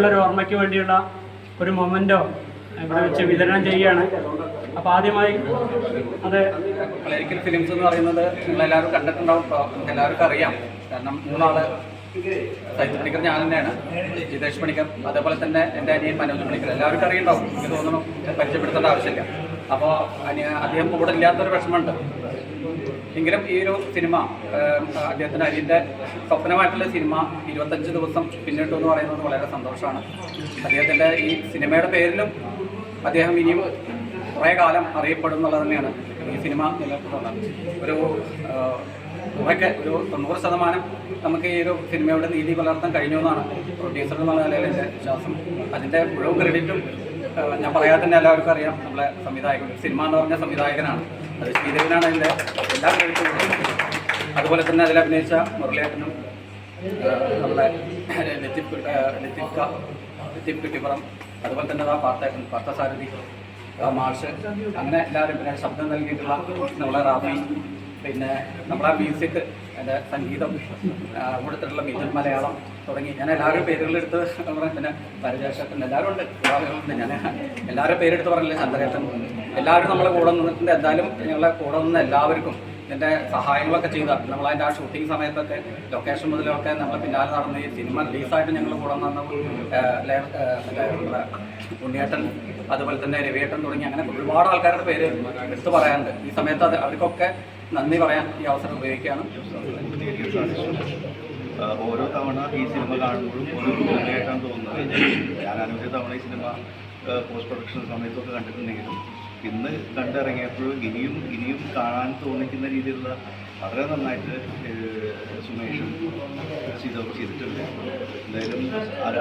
ുള്ളൊരു ഓർമ്മയ്ക്ക് വേണ്ടിയുള്ള ഒരു മൊമെന്റോ ഇവിടെ വെച്ച് വിതരണം ചെയ്യുകയാണ്. അപ്പോൾ ആദ്യമായി അത് കളരിക്കൽ ഫിലിംസ് എന്ന് പറയുന്നത് നിങ്ങളെല്ലാവരും കണ്ടിട്ടുണ്ടാവും. ഇപ്പോൾ എല്ലാവർക്കും അറിയാം. കാരണം മൂന്നാള് സൈജ് പണിക്കർ ഞാൻ തന്നെയാണ്, ജിതേഷ് പണിക്കർ, അതേപോലെ തന്നെ എൻ്റെ അനിയൻ മനോജ് പണിക്കർ. എല്ലാവർക്കും അറിയുണ്ടാവും, എനിക്ക് തോന്നുന്നു പരിചയപ്പെടുത്തേണ്ട ആവശ്യമില്ല. അപ്പോൾ അദ്ദേഹം കൂടെ ഇല്ലാത്തൊരു വിഷമമുണ്ട്. എങ്കിലും ഈ ഒരു സിനിമ അദ്ദേഹത്തിൻ്റെ അനിയൻ്റെ സ്വപ്നമായിട്ടുള്ള സിനിമ 25 ദിവസം പിന്നിട്ടു എന്ന് പറയുന്നത് വളരെ സന്തോഷമാണ്. അദ്ദേഹത്തിൻ്റെ ഈ സിനിമയുടെ പേരിലും അദ്ദേഹം ഇനിയും കുറേ കാലം അറിയപ്പെടും എന്നുള്ളത് തന്നെയാണ് ഈ സിനിമ നിലനിൽക്കുന്നത്. ഒരു കുറേയൊക്കെ ഒരു 90% നമുക്ക് ഈ ഒരു സിനിമയുടെ നീതി പുലർത്താൻ കഴിഞ്ഞു എന്നാണ് പ്രൊഡ്യൂസർ എന്നുള്ള നിലയിൽ എൻ്റെ വിശ്വാസം. അതിൻ്റെ മുഴുവൻ ക്രെഡിറ്റും ഞാൻ പറയാതെ തന്നെ എല്ലാവർക്കും അറിയാം. നമ്മളെ സംവിധായകൻ, സിനിമ എന്ന് പറഞ്ഞ സംവിധായകനാണ്, അത് ശ്രീദേവനാണ് അതിൻ്റെ എല്ലാ ക്രെഡിറ്റും. അതുപോലെ തന്നെ അതിൽ അഭിനയിച്ച മുരളിയേട്ടനും നമ്മളെ ലത്തീഫ് കുറ്റിപ്പുറം, അതുപോലെ തന്നെ പാർത്ഥസാരഥി, മാഷ്, അങ്ങനെ എല്ലാവരും, പിന്നെ ശബ്ദം നൽകിയിട്ടുള്ള നമ്മളെ റാഫി, പിന്നെ നമ്മളെ മ്യൂസിക്, എൻ്റെ സംഗീതം കൊടുത്തിട്ടുള്ള മിഥുൻ മലയാളം തുടങ്ങി ഞാൻ എല്ലാവരും പേരുകളെടുത്ത് പിന്നെ പരിചയശക്തൻ എല്ലാവരും ഉണ്ട്. ഞാൻ എല്ലാവരും പേരെടുത്ത് പറഞ്ഞില്ല, ചന്ദ്രേട്ടൻ, എല്ലാവരും നമ്മളെ കൂടെ നിന്നിട്ടുണ്ട്. എന്തായാലും ഞങ്ങളെ കൂടെ നിന്ന് എല്ലാവർക്കും ഇതിൻ്റെ സഹായങ്ങളൊക്കെ ചെയ്ത നമ്മളതിൻ്റെ ആ ഷൂട്ടിംഗ് സമയത്തൊക്കെ ലൊക്കേഷൻ മുതലൊക്കെ നമ്മൾ പിന്നാലെ നടന്ന് ഈ സിനിമ റിലീസായിട്ട് ഞങ്ങൾ കൂടെ നിന്ന് നമ്മുടെ ഉണ്ണിയേട്ടൻ, അതുപോലെ തന്നെ രവിയേട്ടൻ തുടങ്ങി അങ്ങനെ ഒരുപാട് ആൾക്കാരുടെ പേര് എടുത്തു പറയാനുണ്ട്. ഈ സമയത്ത് അവർക്കൊക്കെ നന്ദി പറയാൻ ഈ അവസരം ഉപയോഗിക്കുകയാണ്. ഓരോ തവണ ഈ സിനിമ കാണുമ്പോഴും ഒരു നന്ദിയായിട്ടാണ് തോന്നുന്നത്. ഞാൻ അനവധി തവണ ഈ സിനിമ പോസ്റ്റ് പ്രൊഡക്ഷൻ സമയത്തൊക്കെ കണ്ടിട്ടുണ്ടെങ്കിലും ഇന്ന് കണ്ടിറങ്ങിയപ്പോഴും ഇനിയും കാണാൻ തോന്നിക്കുന്ന രീതിയിലുള്ള വളരെ നന്നായിട്ട് സുമേഷും ഇതൊക്കെ ചെയ്തിട്ടുണ്ട്. എന്തായാലും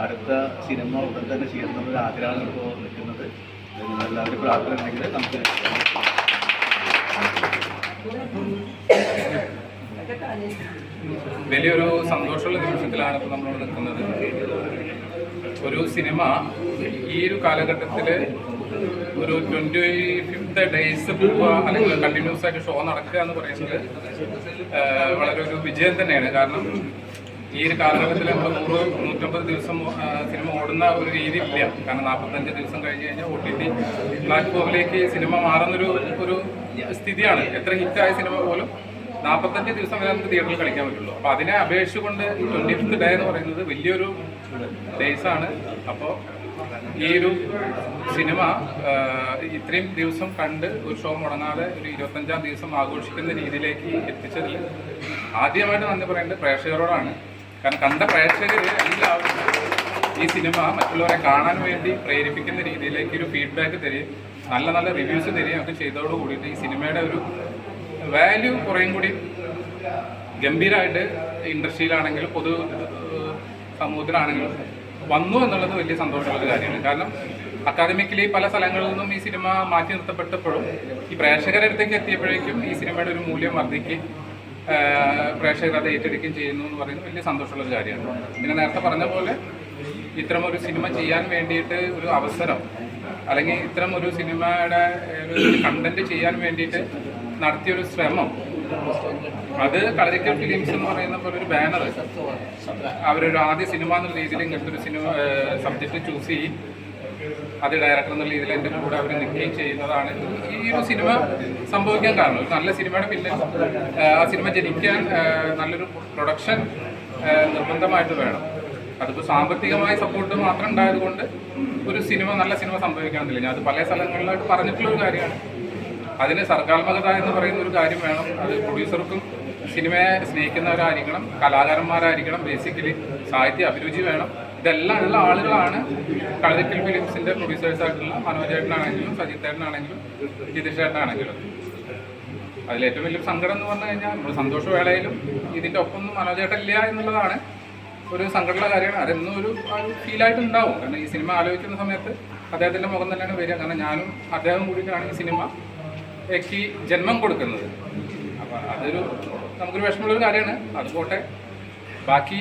അടുത്ത സിനിമ ഉടൻ തന്നെ ചെയ്യുന്നൊരു ആഗ്രഹമാണ് ഇപ്പോൾ നിൽക്കുന്നത്. നിങ്ങളെല്ലാവരും പ്രാർത്ഥന ഉണ്ടെങ്കിൽ നമുക്ക് വലിയൊരു സന്തോഷമുള്ള നിമിഷത്തിലാണ് ഇപ്പോൾ നമ്മൾ നിൽക്കുന്നത്. ഒരു സിനിമ ഈ ഒരു കാലഘട്ടത്തിൽ ഒരു 25th ഡേയ്സ് പോവുക, അല്ലെങ്കിൽ കണ്ടിന്യൂസ് ആയിട്ട് ഷോ നടക്കുക എന്ന് പറയുന്നത് വളരെ ഒരു വിജയം തന്നെയാണ്. കാരണം ഈ ഒരു കാലഘട്ടത്തിൽ നമ്മൾ 100-150 ദിവസം സിനിമ ഓടുന്ന ഒരു രീതി ഇല്ല. കാരണം 45 ദിവസം കഴിഞ്ഞ് കഴിഞ്ഞാൽ OTT പ്ലാറ്റ്ഫോമിലേക്ക് സിനിമ മാറുന്നൊരു സ്ഥിതിയാണ്. എത്ര ഹിറ്റായ സിനിമ പോലും 45 ദിവസം വരെ നമുക്ക് തിയേറ്ററിൽ കളിക്കാൻ പറ്റുള്ളൂ. അപ്പോൾ അതിനെ അപേക്ഷിച്ചുകൊണ്ട് 25th ഡേ എന്ന് പറയുന്നത് വലിയൊരു ഡേയ്സാണ്. അപ്പോൾ ഈ ഒരു സിനിമ ഇത്രയും ദിവസം കണ്ട് ഒരു ഷോ മുടങ്ങാതെ ഒരു 25ാം ദിവസം ആഘോഷിക്കുന്ന രീതിയിലേക്ക് എത്തിച്ചതിൽ ആദ്യമായിട്ട് നന്ദി പറയേണ്ടത് പ്രേക്ഷകരോടാണ്. കാരണം കണ്ട പ്രേക്ഷകർ എല്ലാവരും ഈ സിനിമ മറ്റുള്ളവരെ കാണാൻ വേണ്ടി പ്രേരിപ്പിക്കുന്ന രീതിയിലേക്ക് ഒരു ഫീഡ്ബാക്ക് തരികയും നല്ല നല്ല റിവ്യൂസ് തരികയും ഒക്കെ ചെയ്തതോടുകൂടിയിട്ട് ഈ സിനിമയുടെ ഒരു വാല്യൂ കുറേയും കൂടി ഗംഭീരമായിട്ട് ഇൻഡസ്ട്രിയിലാണെങ്കിലും പൊതു സമൂഹത്തിലാണെങ്കിലും വന്നു എന്നുള്ളത് വലിയ സന്തോഷമുള്ള കാര്യമാണ്. കാരണം അക്കാദമിക്കലി പല സ്ഥലങ്ങളിൽ നിന്നും ഈ സിനിമ മാറ്റി നിർത്തപ്പെട്ടപ്പോഴും ഈ പ്രേക്ഷകരുടെ അടുത്തേക്ക് എത്തിയപ്പോഴേക്കും ഈ സിനിമയുടെ ഒരു മൂല്യം വർദ്ധിക്കുകയും പ്രേക്ഷകർ അത് ഏറ്റെടുക്കുകയും ചെയ്യുന്നു എന്ന് പറയുന്നത് വലിയ സന്തോഷമുള്ളൊരു കാര്യമാണ്. പിന്നെ നേരത്തെ പറഞ്ഞ പോലെ ഇത്തരം ഒരു സിനിമ ചെയ്യാൻ വേണ്ടിയിട്ട് ഒരു അവസരം, അല്ലെങ്കിൽ ഇത്തരം ഒരു സിനിമയുടെ ഒരു കണ്ടന്റ് ചെയ്യാൻ വേണ്ടിയിട്ട് നടത്തിയൊരു ശ്രമം, അത് കളരിക്കൽ ഫിലിംസ് എന്ന് പറയുന്ന പോലെ ഒരു ബാനർ അവരൊരു ആദ്യ സിനിമ എന്നുള്ള രീതിയിൽ ഇങ്ങനത്തെ ഒരു സിനിമ സബ്ജക്റ്റ് ചൂസ് ചെയ്യും, അത് ഡയറക്ടർ എന്നുള്ള രീതിയിൽ എൻ്റെ കൂടെ അവർ നിൽക്കുകയും ചെയ്യുന്നതാണ് ഈ ഒരു സിനിമ സംഭവിക്കാൻ കാരണം. ഒരു നല്ല സിനിമയുടെ പിന്നെ ആ സിനിമ ജനിക്കാൻ നല്ലൊരു പ്രൊഡക്ഷൻ നിർബന്ധമായിട്ട് വേണം. അതിപ്പോൾ സാമ്പത്തികമായ സപ്പോർട്ട് മാത്രം ഉണ്ടായതുകൊണ്ട് ഒരു സിനിമ നല്ല സിനിമ സംഭവിക്കാമെന്നില്ല. ഞാൻ അത് പല സ്ഥലങ്ങളിലായിട്ട് പറഞ്ഞിട്ടുള്ളൊരു കാര്യമാണ്. അതിന് സർഗാത്മകത എന്ന് പറയുന്ന ഒരു കാര്യം വേണം. അത് പ്രൊഡ്യൂസർക്കും സിനിമയെ സ്നേഹിക്കുന്നവരായിരിക്കണം, കലാകാരന്മാരായിരിക്കണം, ബേസിക്കലി സാഹിത്യ അഭിരുചി വേണം. ഇതെല്ലാം ഉള്ള ആളുകളാണ് കളരിക്കൽ ഫിലിംസിൻ്റെ പ്രൊഡ്യൂസേഴ്സായിട്ടുള്ള മനോജേട്ടനാണെങ്കിലും സജിത്തേട്ടനാണെങ്കിലും ജിതേഷേട്ടനാണെങ്കിലും. അതിലേറ്റവും വലിയൊരു സങ്കടം എന്ന് പറഞ്ഞു കഴിഞ്ഞാൽ നമ്മൾ സന്തോഷവേളയിലും ഇതിൻ്റെ ഒപ്പമൊന്നും മനോജേട്ടനില്ല എന്നുള്ളതാണ് ഒരു സങ്കടമുള്ള കാര്യമാണ്. അതെന്നും ഒരു ഫീലായിട്ട് ഉണ്ടാവും. കാരണം ഈ സിനിമ ആലോചിക്കുന്ന സമയത്ത് അദ്ദേഹത്തിൻ്റെ മുഖം തന്നെയാണ് വരിക. കാരണം ഞാനും അദ്ദേഹം കൂടിയിട്ടാണ് ഈ സിനിമയ്ക്ക് ജന്മം കൊടുക്കുന്നത്. അപ്പോൾ അതൊരു നമുക്കൊരു വിഷമമുള്ളൊരു കാര്യമാണ്. അത് പോട്ടെ, ബാക്കി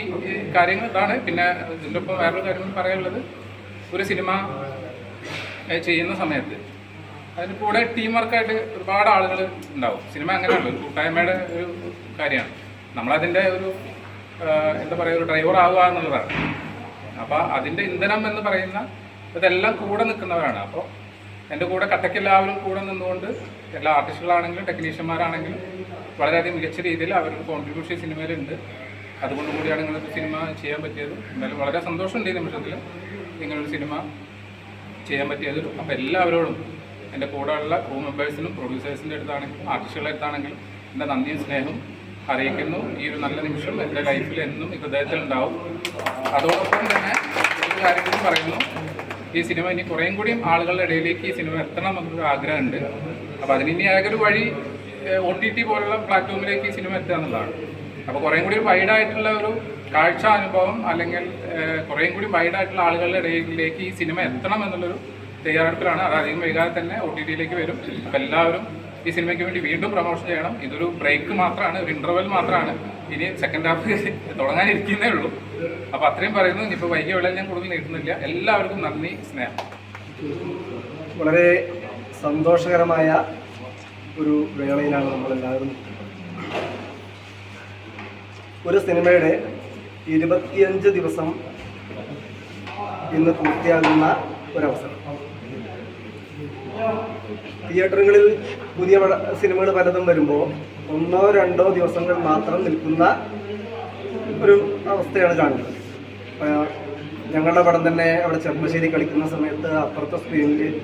കാര്യങ്ങൾ ഇതാണ്. പിന്നെ ഇതിൻ്റെ ഒപ്പം വേറൊരു കാര്യം പറയാനുള്ളത്, ഒരു സിനിമ ചെയ്യുന്ന സമയത്ത് അതിന് കൂടെ ടീം വർക്കായിട്ട് ഒരുപാട് ആളുകൾ ഉണ്ടാവും. സിനിമ അങ്ങനെയാണ്, ഒരു കൂട്ടായ്മയുടെ ഒരു കാര്യമാണ്. നമ്മളതിൻ്റെ ഒരു എന്താ പറയുക, ഒരു ഡ്രൈവർ ആവുക എന്നുള്ളതാണ്. അപ്പോൾ അതിൻ്റെ ഇന്ധനം എന്ന് പറയുന്ന ഇതെല്ലാം കൂടെ നിൽക്കുന്നവരാണ്. അപ്പോൾ എൻ്റെ കൂടെ കട്ടയ്ക്കെല്ലാവരും കൂടെ നിന്നുകൊണ്ട് എല്ലാ ആർട്ടിസ്റ്റുകളാണെങ്കിലും ടെക്നീഷ്യന്മാരാണെങ്കിലും വളരെയധികം മികച്ച രീതിയിൽ അവരുടെ കോൺട്രിബ്യൂഷൻ സിനിമയിലുണ്ട്. അതുകൊണ്ട് കൂടിയാണ് ഇങ്ങനൊരു സിനിമ ചെയ്യാൻ പറ്റിയത്. എന്തായാലും വളരെ സന്തോഷമുണ്ട് ഈ നിമിഷത്തിൽ ഇങ്ങനൊരു സിനിമ ചെയ്യാൻ പറ്റിയത്. അപ്പോൾ എല്ലാവരോടും എൻ്റെ കൂടെയുള്ള ക്രൂ മെമ്പേഴ്സിനും പ്രൊഡ്യൂസേഴ്സിൻ്റെ അടുത്താണെങ്കിലും ആർട്ടിസ്റ്റുകളുടെ അടുത്താണെങ്കിലും എൻ്റെ നന്ദിയും സ്നേഹവും അറിയിക്കുന്നു. ഈ ഒരു നല്ല നിമിഷം എൻ്റെ ലൈഫിൽ എന്നും ഈ ഹൃദയത്തിലുണ്ടാവും. അതോടൊപ്പം തന്നെ ഒരു കാര്യം കൂടി പറയുന്നു, ഈ സിനിമ ഇനി കുറേയും കൂടിയും ആളുകളുടെ ഇടയിലേക്ക് ഈ സിനിമ എത്തണം എന്നൊരു ആഗ്രഹമുണ്ട്. അപ്പോൾ അതിനി ഏതൊരു വഴി OTT പോലുള്ള പ്ലാറ്റ്ഫോമിലേക്ക് ഈ സിനിമ എത്തുക എന്നുള്ളതാണ്. അപ്പോൾ കുറേയും കൂടി വൈഡായിട്ടുള്ള ഒരു കാഴ്ച അനുഭവം അല്ലെങ്കിൽ കുറേയും കൂടി വൈഡായിട്ടുള്ള ആളുകളുടെ ഇടയിലേക്ക് ഈ സിനിമ എത്തണം എന്നുള്ളൊരു തയ്യാറെടുപ്പിലാണ്. അത് അധികം വൈകാതെ തന്നെ OTTയിലേക്ക് വരും. അപ്പോൾ എല്ലാവരും ഈ സിനിമയ്ക്ക് വേണ്ടി വീണ്ടും പ്രൊമോഷൻ ചെയ്യണം. ഇതൊരു ബ്രേക്ക് മാത്രമാണ്, ഒരു ഇൻ്റർവെൽ മാത്രമാണ്. ഇനി സെക്കൻഡ് ഹാഫ് തുടങ്ങാനിരിക്കുന്നേ ഉള്ളൂ. അപ്പോൾ അത്രയും പറയുന്നു. ഇനിയിപ്പോൾ വൈകിയ വേളയിൽ ഞാൻ കൂടുതൽ നീട്ടുന്നില്ല. എല്ലാവർക്കും നന്ദി, സ്നേഹം. വളരെ സന്തോഷകരമായ ഒരു വേളയിലാണ് നമ്മളെല്ലാവരും. ഒരു സിനിമയുടെ 25 ദിവസം ഇന്ന് പൂർത്തിയാകുന്ന ഒരവസരം. തിയേറ്ററുകളിൽ പുതിയ സിനിമകൾ പലതും വരുമ്പോൾ 1-2 ദിവസങ്ങൾ മാത്രം നിൽക്കുന്ന ഒരു അവസ്ഥയാണ് കാണുന്നത്. ഞങ്ങളുടെ പടം തന്നെ അവിടെ ചെറുപ്പശ്ശേരി കളിക്കുന്ന സമയത്ത് അപ്പുറത്തെ സ്ക്രീനിൽ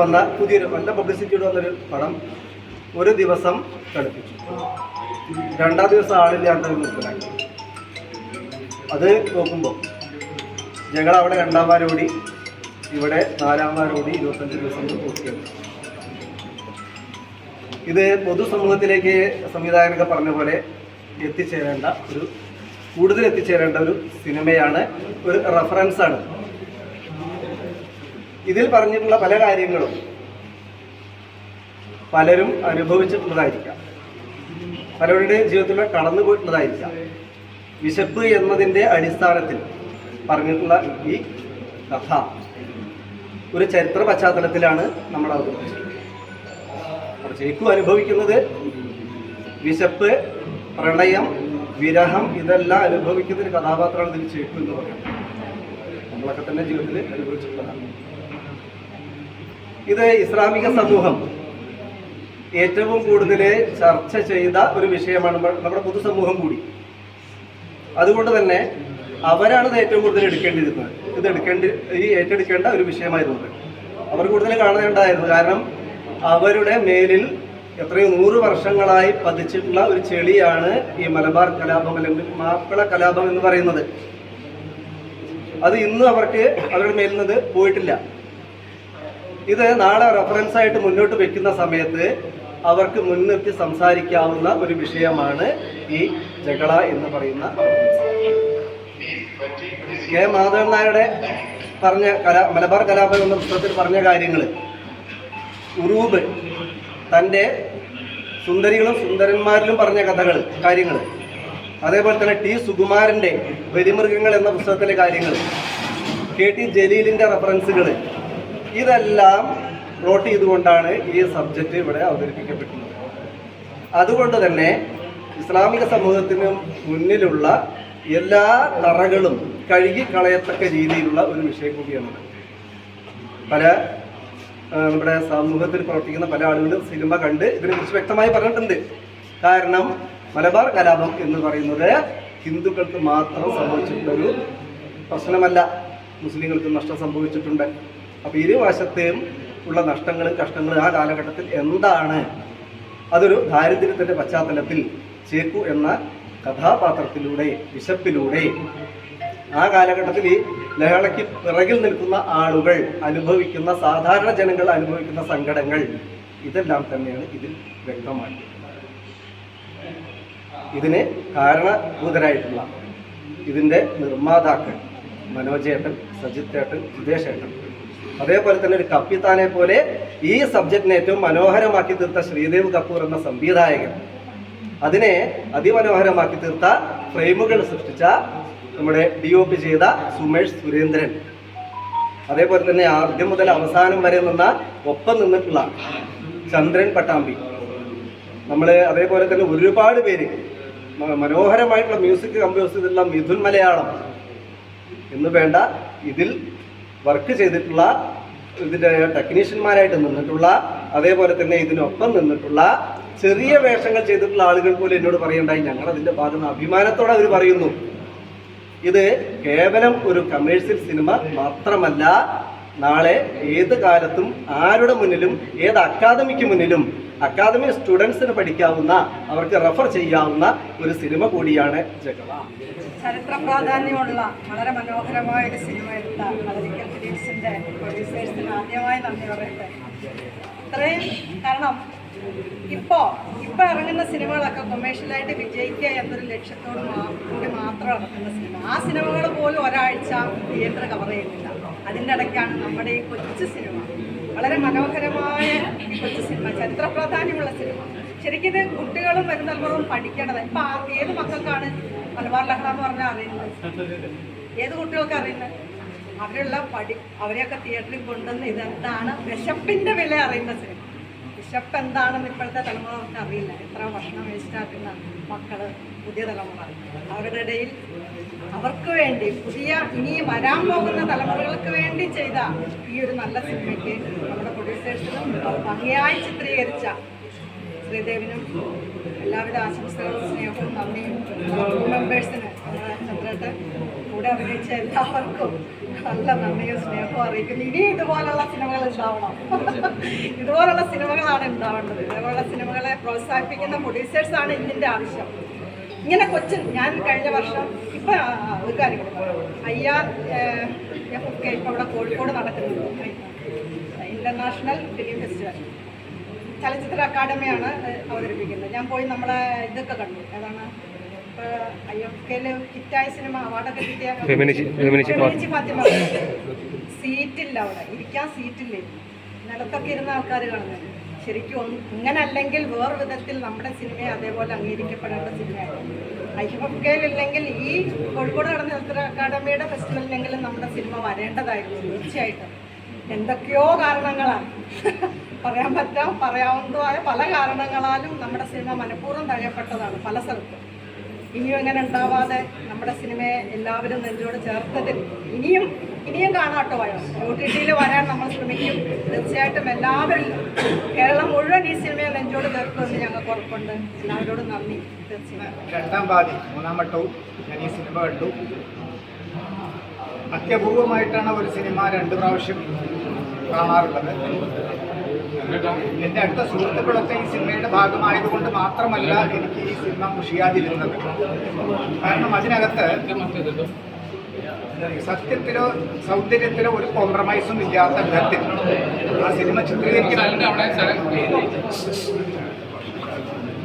വന്ന പുതിയൊരു നല്ല പബ്ലിസിറ്റിയോട് വന്നൊരു പടം ഒരു ദിവസം കളിപ്പിച്ചു. 2-ാം ദിവസം ആളില്ലാത്ത നിർത്തലാക്കി. അത് നോക്കുമ്പോൾ ഞങ്ങൾ അവിടെ 2-ാം വാരോടി, ഇവിടെ 4-ാം വാരോടി 25 ദിവസം പൂർത്തിയാക്കി. ഇത് പൊതുസമൂഹത്തിലേക്ക് സംവിധായകനൊക്കെ പറഞ്ഞ പോലെ എത്തിച്ചേരേണ്ട കൂടുതൽ എത്തിച്ചേരേണ്ട ഒരു സിനിമയാണ്, ഒരു റെഫറൻസാണ്. ഇതിൽ പറഞ്ഞിട്ടുള്ള പല കാര്യങ്ങളും പലരും അനുഭവിച്ചിട്ടുള്ളതായിരിക്കാം, പലരുടെ ജീവിതത്തിലൂടെ കടന്നു പോയിട്ടുള്ളതായിരിക്കാം. വിശപ്പ് എന്നതിൻ്റെ അടിസ്ഥാനത്തിൽ പറഞ്ഞിട്ടുള്ള ഈ കഥ ഒരു ചരിത്ര പശ്ചാത്തലത്തിലാണ് നമ്മൾ അവതരിപ്പിച്ചത്. അപ്പോൾ ചേക്കു അനുഭവിക്കുന്നത് വിശപ്പ്, പ്രളയം, വിരഹം ഇതെല്ലാം അനുഭവിക്കുന്ന ഒരു കഥാപാത്രമാണ് ഇതിൽ ചേക്കു എന്ന് പറയുന്നത്. നമ്മളൊക്കെ തന്നെ ജീവിതത്തിൽ അനുഭവിച്ചിട്ടുള്ളതാണ്. ഇത് ഇസ്ലാമിക സമൂഹം ഏറ്റവും കൂടുതൽ ചർച്ച ചെയ്ത ഒരു വിഷയമാണ് നമ്മുടെ പൊതുസമൂഹം കൂടി. അതുകൊണ്ട് തന്നെ അവരാണ് ഇത് ഏറ്റവും കൂടുതൽ എടുക്കേണ്ടിയിരുന്നത്. ഇത് ഏറ്റെടുക്കേണ്ട ഒരു വിഷയമായിരുന്നത് അവർ കൂടുതൽ കാണേണ്ടതായിരുന്നു. കാരണം അവരുടെ മേലിൽ എത്രയോ 100 വർഷങ്ങളായി പതിച്ചിട്ടുള്ള ഒരു ചെളിയാണ് ഈ മലബാർ കലാപം അല്ലെങ്കിൽ മാപ്പിള കലാപം എന്ന് പറയുന്നത്. അത് ഇന്നും അവരുടെ മേലിൽ നിന്ന് പോയിട്ടില്ല. ഇത് നാളെ റെഫറൻസായിട്ട് മുന്നോട്ട് വെക്കുന്ന സമയത്ത് അവർക്ക് മുൻനിർത്തി സംസാരിക്കാവുന്ന ഒരു വിഷയമാണ് ഈ ജഗള എന്ന് പറയുന്ന. കെ മാധവൻ നായരുടെ പറഞ്ഞ മലബാർ കലാപം എന്ന പുസ്തകത്തിൽ പറഞ്ഞ കാര്യങ്ങൾ, ഉറൂബ് തൻ്റെ സുന്ദരികളും സുന്ദരന്മാരിലും പറഞ്ഞ കാര്യങ്ങൾ, അതേപോലെ തന്നെ ടി സുകുമാരൻ്റെ ബലിമൃഗങ്ങൾ എന്ന പുസ്തകത്തിലെ കാര്യങ്ങൾ, KT ജലീലിൻ്റെ റെഫറൻസുകൾ, ഇതെല്ലാം നോട്ട് ചെയ്തുകൊണ്ടാണ് ഈ സബ്ജക്റ്റ് ഇവിടെ അവതരിപ്പിക്കപ്പെട്ടുള്ളത്. അതുകൊണ്ട് തന്നെ ഇസ്ലാമിക സമൂഹത്തിന് മുന്നിലുള്ള എല്ലാ തറകളും കഴുകിക്കളയത്തക്ക രീതിയിലുള്ള ഒരു വിഷയം കൂടിയാണ്. നമ്മുടെ സമൂഹത്തിൽ പ്രവർത്തിക്കുന്ന പല ആളുകളും സിനിമ കണ്ട് ഇതിനെക്കുറിച്ച് വ്യക്തമായി പറഞ്ഞിട്ടുണ്ട്. കാരണം മലബാർ കലാപം എന്ന് പറയുന്നത് ഹിന്ദുക്കൾക്ക് മാത്രം സംഭവിച്ചിട്ടുള്ളൊരു പ്രശ്നമല്ല, മുസ്ലിങ്ങൾക്ക് നഷ്ടം സംഭവിച്ചിട്ടുണ്ട്. അപ്പോൾ ഇരുവശത്തെയും ഉള്ള നഷ്ടങ്ങളും കഷ്ടങ്ങളും ആ കാലഘട്ടത്തിൽ എന്താണ്, അതൊരു ദാരിദ്ര്യത്തിൻ്റെ പശ്ചാത്തലത്തിൽ ചേക്കു എന്ന കഥാപാത്രത്തിലൂടെ, വിശപ്പിലൂടെ ആ കാലഘട്ടത്തിൽ ഈ ലഹളയ്ക്ക് പിറകിൽ നിൽക്കുന്ന ആളുകൾ അനുഭവിക്കുന്ന, സാധാരണ ജനങ്ങൾ അനുഭവിക്കുന്ന സങ്കടങ്ങൾ, ഇതെല്ലാം തന്നെയാണ് ഇതിൽ വ്യക്തമാക്കിയത്. ഇതിന് കാരണഭൂതരായിട്ടുള്ള ഇതിൻ്റെ നിർമ്മാതാക്കൾ മനോജേട്ടൻ, സജിത് ഏട്ടൻ, ജിതേഷ് ഏട്ടൻ, അതേപോലെ തന്നെ ഒരു കപ്പിത്താനെ പോലെ ഈ സബ്ജക്റ്റിനെ ഏറ്റവും മനോഹരമാക്കി തീർത്ത ശ്രീദേവ് കപൂർ എന്ന സംവിധായകൻ, അതിനെ അതിമനോഹരമാക്കി തീർത്ത ഫ്രെയിമുകൾ സൃഷ്ടിച്ച നമ്മുടെ DOP ചെയ്ത സുമേഷ് സുരേന്ദ്രൻ, അതേപോലെ തന്നെ ആദ്യം മുതൽ അവസാനം വരെ ഒപ്പം നിന്നിട്ടുള്ള ചന്ദ്രൻ പട്ടാമ്പി, നമ്മൾ അതേപോലെ തന്നെ ഒരുപാട് പേര് മനോഹരമായിട്ടുള്ള മ്യൂസിക് കമ്പോസ് ചെയ്തിട്ടുള്ള മിഥുൻ മലയാളം എന്ന് വേണ്ട ഇതിൽ വർക്ക് ചെയ്തിട്ടുള്ള ഇതിൻ്റെ ടെക്നീഷ്യന്മാരായിട്ട് നിന്നിട്ടുള്ള, അതേപോലെ തന്നെ ഇതിനൊപ്പം നിന്നിട്ടുള്ള ചെറിയ വേഷങ്ങൾ ചെയ്തിട്ടുള്ള ആളുകൾ പോലും എന്നോട് പറയണ്ടായി, ഞങ്ങൾ അതിൻ്റെ ഭാഗത്ത് അഭിമാനത്തോടെ അവർ പറയുന്നു. ഇത് കേവലം ഒരു കമേഴ്സ്യൽ സിനിമ മാത്രമല്ല, നാളെ ഏത് കാലത്തും ആരുടെ മുന്നിലും ഏത് അക്കാദമിക്ക് മുന്നിലും അക്കാദമി സ്റ്റുഡൻസിന് പഠിക്കാവുന്ന, അവർക്ക് റെഫർ ചെയ്യാവുന്ന ഒരു സിനിമ കൂടിയാണ് ജഗവ. ചരിത്ര പ്രാധാന്യമുള്ള വളരെ മനോഹരമായ ഒരു സിനിമ എടുത്ത കളരിക്കൽ ഫിലിംസിൻ്റെ പ്രൊഡ്യൂസേഴ്സിന് ആദ്യമായി നന്ദി പറയട്ടെ. ഇത്രയും കാരണം ഇപ്പോൾ ഇറങ്ങുന്ന സിനിമകളൊക്കെ കൊമേഴ്ഷ്യലായിട്ട് വിജയിക്കുക എന്നൊരു ലക്ഷ്യത്തോട് കൂടി മാത്രം ഇറങ്ങുന്ന സിനിമ. ആ സിനിമകൾ പോലും ഒരാഴ്ച തിയേറ്റർ കവർ ചെയ്യുന്നില്ല. അതിൻ്റെ ഇടയ്ക്കാണ് നമ്മുടെ ഈ കൊച്ചു സിനിമ, വളരെ മനോഹരമായ ഈ കൊച്ചു സിനിമ, ചരിത്ര പ്രാധാന്യമുള്ള സിനിമ. ശരിക്കും ഇത് കുട്ടികളും വരും തലമുറകളും പഠിക്കേണ്ടത്. ഇപ്പം ഏത് മക്കൾക്കാണ് മലബാർ ലഹള എന്ന് പറഞ്ഞാൽ അറിയുന്നത്? ഏത് കുട്ടികൾക്ക് അറിയുന്നത്? അവരെയൊക്കെ തിയേറ്ററിൽ കൊണ്ടുവന്ന് ഇതെന്താണ് വിശപ്പിൻ്റെ വില അറിയുന്ന സിനിമ. വിശപ്പ് എന്താണെന്ന് ഇപ്പോഴത്തെ തലമുറകൾക്ക് അറിയില്ല. എത്ര ഭക്ഷണം വേസ്റ്റാക്കുന്ന മക്കൾ, പുതിയ തലമുറ, അവരുടെ ഇടയിൽ അവർക്ക് വേണ്ടി ഇനി വരാൻ പോകുന്ന തലമുറകൾക്ക് വേണ്ടി ചെയ്ത ഈ ഒരു നല്ല സിനിമയ്ക്ക് നമ്മുടെ പ്രൊഡ്യൂസേഴ്സിനും ഭംഗിയായി ചിത്രീകരിച്ച ശ്രീദേവിനും എല്ലാവിധ ആശംസകളും സ്നേഹവും നന്ദിയും, മെമ്പേഴ്സിന് ചന്ദ്രേട്ടൻ കൂടെ അഭിനയിച്ച എല്ലാവർക്കും നല്ല നന്ദിയും സ്നേഹവും അറിയിക്കുന്നു. ഇനി ഇതുപോലുള്ള സിനിമകൾ ഉണ്ടാവണം. ഇതുപോലുള്ള സിനിമകളാണ് ഉണ്ടാവേണ്ടത്. ഇതുപോലുള്ള സിനിമകളെ പ്രോത്സാഹിപ്പിക്കുന്ന പ്രൊഡ്യൂസേഴ്സാണ് ഇതിൻ്റെ ആവശ്യം. ഇങ്ങനെ ഞാൻ കഴിഞ്ഞ വർഷം ഇപ്പം ഒരു കാര്യം IRFK ഇപ്പോൾ ഇവിടെ കോഴിക്കോട് നടക്കുന്നുണ്ട്, ഇൻ്റർനാഷണൽ ഫിലിം ഫെസ്റ്റിവൽ. ചലച്ചിത്ര അക്കാദമിയാണ് അവതരിപ്പിക്കുന്നത്. ഞാൻ പോയി നമ്മളെ ഇതൊക്കെ കണ്ടു. ഏതാണ് ഇപ്പോൾ IFKയിൽ ഹിറ്റായ സിനിമ അവാർഡൊക്കെ കിട്ടിയ ഫെമിനിച്ചി ഫാത്തിമ. സീറ്റില്ല, അവിടെ ഇരിക്കാൻ സീറ്റില്ലേ, നിലത്തൊക്കെ ഇരുന്ന ആൾക്കാർ കാണുന്നത്. ശരിക്കും ഇങ്ങനെ അല്ലെങ്കിൽ വേറെ വിധത്തിൽ നമ്മുടെ സിനിമയെ അതേപോലെ അംഗീകരിക്കപ്പെടേണ്ട സിനിമയാണ്. IFKയിലില്ലെങ്കിൽ ഈ കോഴിക്കോട് നടന്ന ചലച്ചിത്ര അക്കാദമിയുടെ ഫെസ്റ്റിവലിലെങ്കിലും നമ്മുടെ സിനിമ വരേണ്ടതായിരുന്നു തീർച്ചയായിട്ടും. എന്തൊക്കെയോ കാരണങ്ങളാണ്, പറയാവുന്നതുമായ പല കാരണങ്ങളാലും നമ്മുടെ സിനിമ മനഃപൂർവ്വം തഴയപ്പെട്ടതാണ് പല സ്ഥലത്തും. ഇനിയും ഇങ്ങനെ ഉണ്ടാവാതെ നമ്മുടെ സിനിമയെ എല്ലാവരും നെഞ്ചോട് ചേർത്തതിൽ ഇനിയും കാണാട്ടോ OTTയിൽ വരാൻ നമ്മൾ ശ്രമിക്കും. തീർച്ചയായിട്ടും എല്ലാവരും കേരളം മുഴുവൻ ഈ സിനിമയെ നെഞ്ചോട് ചേർക്കുമെന്ന് ഞങ്ങൾക്ക് ഉറപ്പുണ്ട്. എല്ലാവരോടും നന്ദി. തീർച്ചയായും രണ്ടാം പാതി മൂന്നാം വട്ടവും ഞാൻ ഈ സിനിമ കണ്ടു. അത്യപൂർവമായിട്ടാണ് ഒരു സിനിമ 2 പ്രാവശ്യം കാണാറുള്ളത്. എൻ്റെ അടുത്ത സുഹൃത്തുക്കളൊക്കെ ഈ സിനിമയുടെ ഭാഗമായതുകൊണ്ട് മാത്രമല്ല എനിക്ക് ഈ സിനിമ മുഷിയാതിരുന്നത്. കാരണം അതിനകത്ത് സത്യത്തിലോ സൗന്ദര്യത്തിലോ ഒരു കോംപ്രമൈസും ഇല്ലാത്ത വിധത്തിൽ ആ സിനിമ ചിത്രീകരിക്കുന്നത്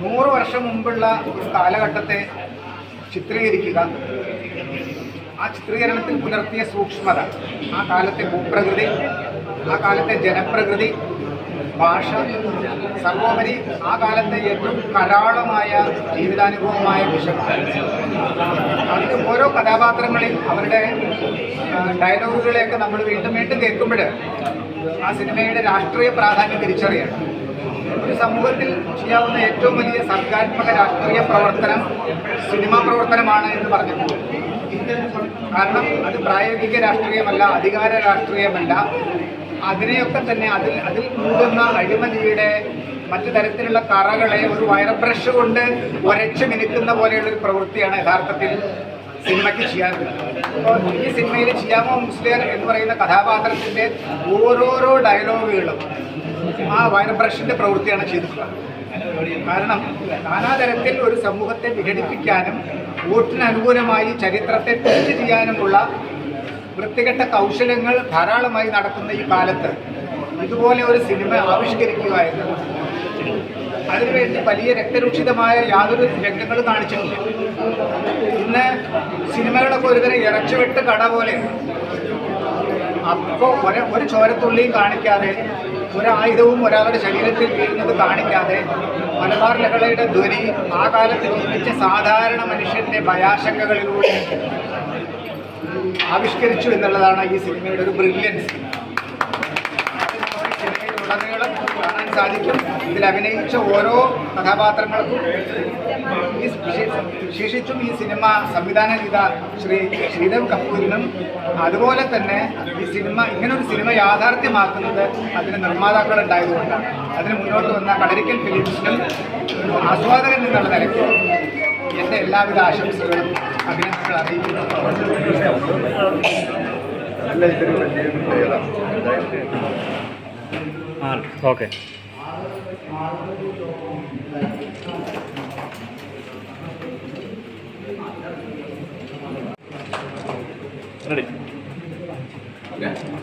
100 വർഷം മുമ്പുള്ള ഒരു കാലഘട്ടത്തെ ചിത്രീകരിക്കുക, ആ ചിത്രീകരണത്തിൽ പുലർത്തിയ സൂക്ഷ്മത, ആ കാലത്തെ ഭൂപ്രകൃതി, ആ കാലത്തെ ജനപ്രകൃതി, ഭാഷ, സർവോപരി ആ കാലത്തെ ഏറ്റവും കരാളമായ ജീവിതാനുഭവമായ വിഷയം. അതിൽ ഓരോ കഥാപാത്രങ്ങളെയും അവരുടെ ഡയലോഗുകളെയൊക്കെ നമ്മൾ വീണ്ടും വീണ്ടും കേൾക്കുമ്പോൾ ആ സിനിമയുടെ രാഷ്ട്രീയ പ്രാധാന്യം തിരിച്ചറിയണം. ഒരു സമൂഹത്തിൽ ചെയ്യാവുന്ന ഏറ്റവും വലിയ സർഗാത്മക രാഷ്ട്രീയ പ്രവർത്തനം സിനിമാ പ്രവർത്തനമാണ് എന്ന് പറഞ്ഞിട്ടുണ്ട്. കാരണം അത് പ്രായോഗിക രാഷ്ട്രീയമല്ല, അധികാര രാഷ്ട്രീയമല്ല. അതിനെയൊക്കെ തന്നെ അതിൽ മൂടുന്ന അഴിമതിയുടെ മറ്റു തരത്തിലുള്ള കറകളെ ഒരു വയർ ബ്രഷ് കൊണ്ട് ഉരച്ച് മിനുക്കുന്ന പോലെയുള്ളൊരു പ്രവൃത്തിയാണ് യഥാർത്ഥത്തിൽ സിനിമയ്ക്ക് ചെയ്യാറുള്ളത്. അപ്പോൾ ഈ സിനിമയിൽ ഷിയാമോ മുസ്ലിയർ എന്ന് പറയുന്ന കഥാപാത്രത്തിൻ്റെ ഓരോരോ ഡയലോഗുകളും ആ വയർ ബ്രഷിൻ്റെ പ്രവൃത്തിയാണ് ചെയ്തിട്ടുള്ളത്. കാരണം നാനാതരത്തിൽ ഒരു സമൂഹത്തെ വിഘടിപ്പിക്കാനും വോട്ടിന് അനുകൂലമായി ചരിത്രത്തെ ട്വിസ്റ്റ് ചെയ്യാനുമുള്ള വൃത്തികെട്ട കൗശലങ്ങൾ ധാരാളമായി നടക്കുന്ന ഈ കാലത്ത് ഇതുപോലെ ഒരു സിനിമ ആവിഷ്കരിക്കുക എന്നത് അതിനുവേണ്ടി വലിയ രക്തരൂക്ഷിതമായ യാതൊരു രംഗങ്ങളും കാണിച്ചിട്ടില്ല. ഇന്ന് സിനിമകളൊക്കെ ഒരുതരം ഇറച്ചുവിട്ട് കട പോലെ. അപ്പോൾ ഒരു ചോരത്തുള്ളിയും കാണിക്കാതെ, ഒരായുധവും ഒരാളുടെ ശരീരത്തിൽ വീഴുന്നത് കാണിക്കാതെ, മലബാർ ലഹളയുടെ ധ്വനി ആ കാലത്ത് ജീവിച്ച സാധാരണ മനുഷ്യന്റെ ഭയാശങ്കകളിലൂടെ ആവിഷ്കരിച്ചു എന്നുള്ളതാണ് ഈ സിനിമയുടെ ഒരു ബ്രില്യൻസ്. സിനിമയിലുടനീളം കാണാൻ സാധിക്കും. ഇതിൽ അഭിനയിച്ച ഓരോ കഥാപാത്രങ്ങൾക്കും വിശേഷിച്ചും ഈ സിനിമ സംവിധാനം ചെയ്ത ശ്രീ ശ്രീദേവ് കപൂരിനും അതുപോലെ തന്നെ ഈ സിനിമ ഇങ്ങനൊരു സിനിമ യാഥാർത്ഥ്യമാക്കുന്നത് അതിന് നിർമ്മാതാക്കൾ ഉണ്ടായതുകൊണ്ടാണ്. അതിന് മുന്നോട്ട് വന്ന കളരിക്കൽ ഫിലിംസിനും ആസ്വാദകൻ എന്നുള്ള നിലയ്ക്ക് എൻ്റെ എല്ലാവിധ ആശംസകളും അഭിനന്ദനങ്ങൾ അറിയിക്കുന്നു. ഓക്കെ. റെഡി?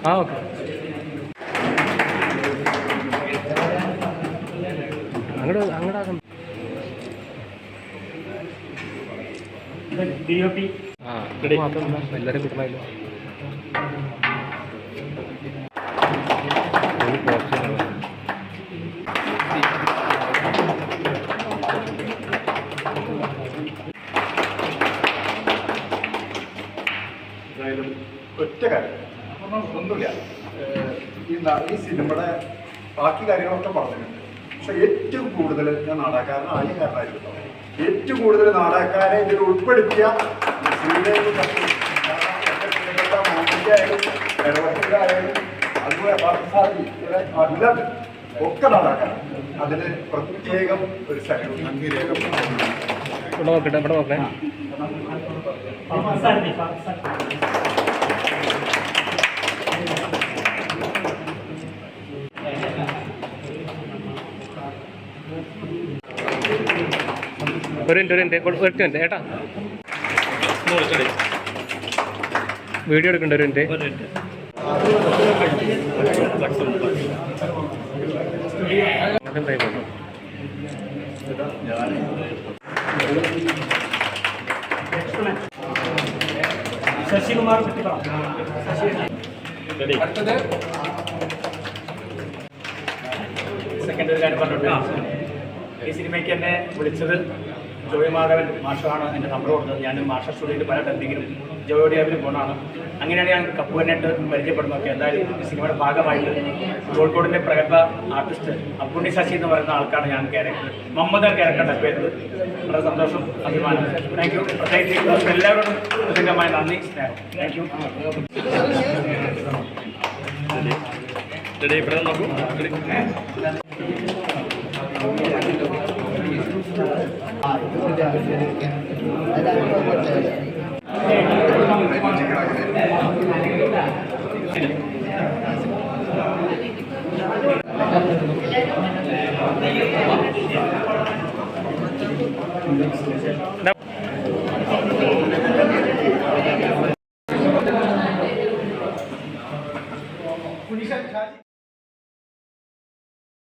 ആ ഓക്കെ. അങ്ങോട്ട് DOP എല്ലാവരും കിട്ടണമല്ലോ. ഒറ്റ കാര്യം ഒന്നുമില്ല. ഈ സിനിമയുടെ ബാക്കി കാര്യങ്ങളൊക്കെ പറഞ്ഞിട്ടുണ്ട്. പക്ഷെ ഏറ്റവും കൂടുതൽ ഞാൻ നാടകക്കാരനായ കാരണമായിരുന്നു. ഏറ്റവും കൂടുതൽ നാടകക്കാരെ ഇതിൽ ഉൾപ്പെടുത്തിയ ശ്രീദേവി മാമൂലിയായാലും ഇടവത്തിലായാലും അതുപോലെ പാർട്ടിസാരി അല്ലാതെ ഒക്കെ നാടകക്കാർ. അതിന് പ്രത്യേകം ഒരു അംഗീരേഖം. ഒരു മിനിറ്റ് ഏട്ടാ, വീഡിയോ എടുക്കണ്ട. ഒരു മിനിറ്റ്. ശശികുമാർ അടുത്തത് സെക്കൻഡ് ഒരു കാര്യം പറഞ്ഞിട്ട് ഈ സിനിമയ്ക്ക് എന്നെ വിളിച്ചത് ജോയ് മാധവൻ മാഷാണ് എൻ്റെ നമ്പർ കൊടുത്തത്. ഞാൻ മാഷ സ്റ്റുഡിയോയിൽ പല ടെൻഡിങ്ങിലും ജോയോടെ അവരും പോണാണ്. അങ്ങനെയാണ് ഞാൻ കപ്പുവിനായിട്ട് പരിചയപ്പെടുന്നതൊക്കെ. എന്തായാലും ഈ സിനിമയുടെ ഭാഗമായിട്ട് കോഴിക്കോടിൻ്റെ പ്രഗത്ഭ ആർട്ടിസ്റ്റ് അപ്പുണ്ണി ശശി എന്ന് പറയുന്ന ആൾക്കാണ് ഞാൻ ക്യാരക്ടർ, മുഹമ്മദ് ക്യാരക്ടർ ഡബ് ചെയ്തത്. വളരെ സന്തോഷം, അഭിമാനം. Thank you. പ്രത്യേകിച്ച് എല്ലാവരോടും പ്രത്യേകമായ നന്ദി, സ്നേഹം. Thank you. ഇവിടെ നോക്കൂ.